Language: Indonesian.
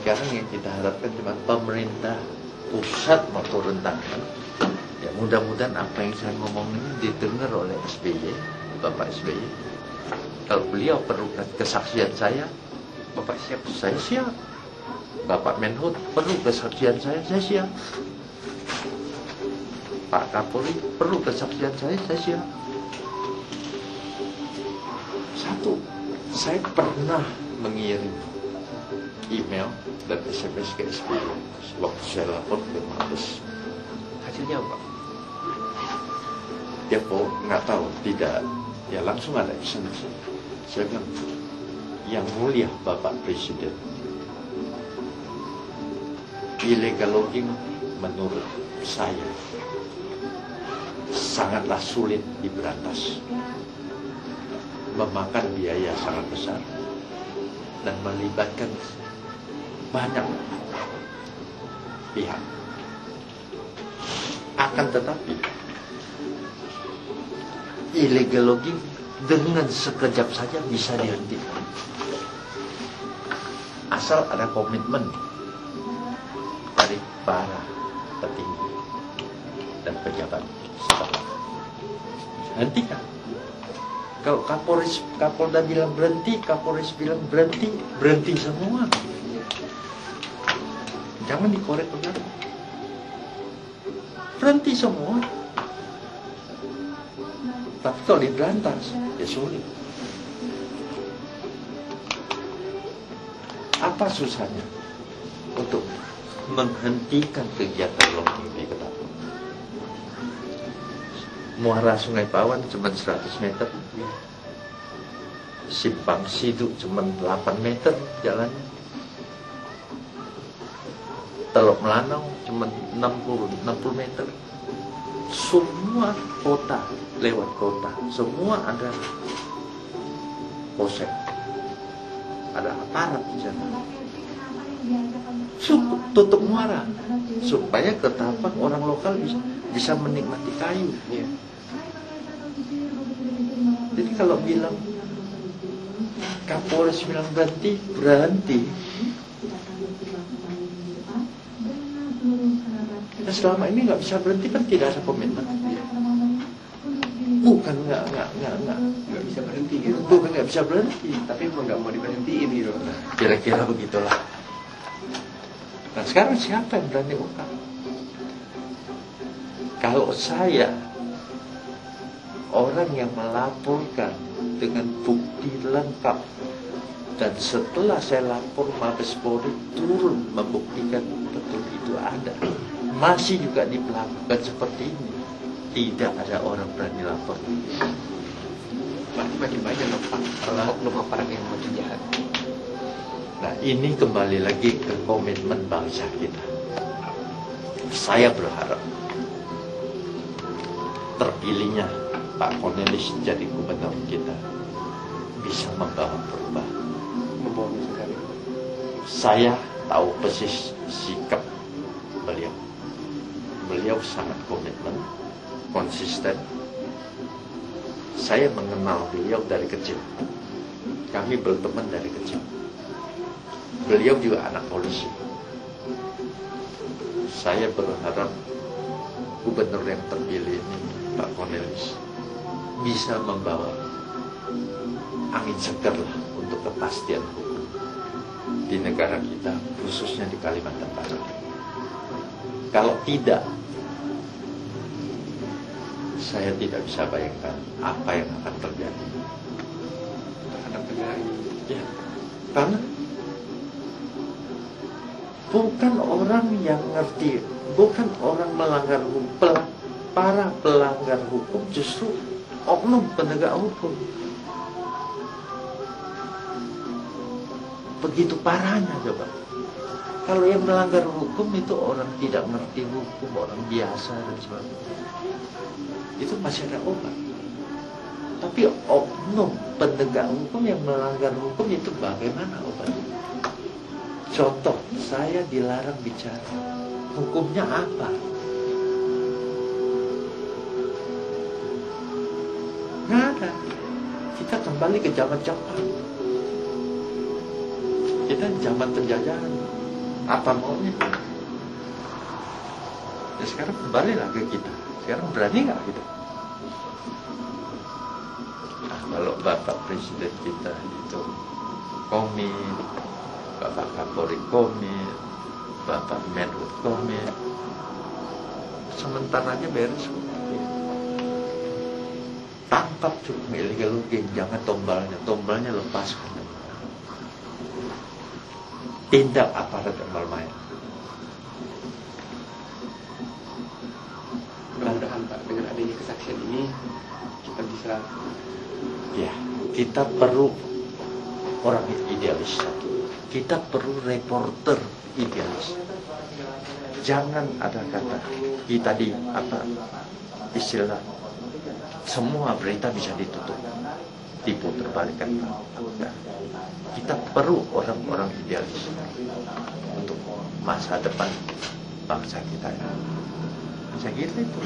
sekarang yang kita harapkan cuma pemerintah pusat mau turun tangan. Ya mudah-mudahan apa yang saya ngomong ini didengar oleh SBY, Bapak SBY. Kalau beliau perlu kesaksian saya, Bapak siap, saya siap. Bapak Menhub perlu kesaksian saya siap. Pak Kapolri perlu kesaksian saya siap. Satu, saya pernah mengirim email dan SMS ke SBY waktu saya lapor ke Mabes. Hasilnya apa? Dia kok nggak tahu, tidak. Ya langsung ada absensi. Saya bilang, yang mulia Bapak Presiden, illegal logging menurut saya sangatlah sulit diberantas, memakan biaya sangat besar dan melibatkan banyak pihak. Akan tetapi illegal logging dengan sekejap saja bisa dihentikan, asal ada komitmen dari para petinggi dan pejabat setempat. Hentikan. Kalau Kapolda bilang berhenti, Kapolres bilang berhenti, berhenti semua. Jangan dikorek lagi. Berhenti semua. Tapi kalau diberantas, ya sulit. Apa susahnya untuk menghentikan kegiatan logging di Ketapang? Muara Sungai Pawan cuma 100 meter. Simpang Siduk cuma 8 meter jalannya. Teluk Melanau cuma 60 meter. Semua kota, lewat kota, semua ada polsek, ada aparat di sana. Tutup muara supaya Ketapang orang lokal bisa menikmati kayu. Jadi kalau bilang Kapolres bilang berhenti, berhenti. Nah, selama ini nggak bisa berhenti kan tidak ada komitmen. Bukan nggak bisa berhenti gitu. Bukan nggak bisa berhenti, tapi nggak mau diberhentiin gitu. Kira-kira begitulah. Nah sekarang siapa yang berani ungkap? Kalau saya orang yang melaporkan dengan bukti lengkap, dan setelah saya lapor Mabes Polri turun membuktikan betul itu ada, masih juga diperlakukan seperti ini, tidak ada orang berani lapor. Makin banyak oknum aparat yang makin jahat. Nah ini kembali lagi ke komitmen bangsa kita. Saya berharap terpilihnya Pak Cornelis jadi gubernur kita bisa membawa perubahan. Saya tahu persis sikap beliau. Beliau sangat komitmen, konsisten. Saya mengenal beliau dari kecil. Kami berteman dari kecil. Beliau juga anak polisi. Saya berharap gubernur yang terpilih ini, Pak Cornelis, bisa membawa angin segar lah untuk kepastian hukum di negara kita, khususnya di Kalimantan Barat. Kalau tidak, saya tidak bisa bayangkan apa yang akan terjadi terhadap negara ini. ya, karena bukan orang yang ngerti, bukan orang melanggar hukum, para pelanggar hukum justru oknum penegak hukum. Begitu parahnya coba. Kalau yang melanggar hukum itu orang tidak ngerti hukum, orang biasa dan sebagainya, itu masih ada obat. Tapi oknum penegak hukum yang melanggar hukum itu bagaimana obatnya? Contoh, saya dilarang bicara. Hukumnya apa? Nggak ada. Kita kembali ke zaman Jepang. Kita zaman penjajahan. apa maunya. Ya sekarang kembalilah ke kita. Sekarang berani nggak kita? Nah, kalau Bapak Presiden kita itu komit, Bapak Kapolri komit, Bapak Menhub komit, sementaranya beres. Tangkap cukup illegal logging, jangan tombalnya lepaskan. Tindak aparat yang bermain. Mudah-mudahan Pak, dengan adanya kesaksian ini kita bisa. Ya, kita perlu orang idealis. Kita perlu reporter idealis. Jangan ada kata kita di apa istilah semua berita bisa ditutup, diputar balikan. Nah, kita perlu orang-orang idealis untuk masa depan bangsa kita. Saya kira itu.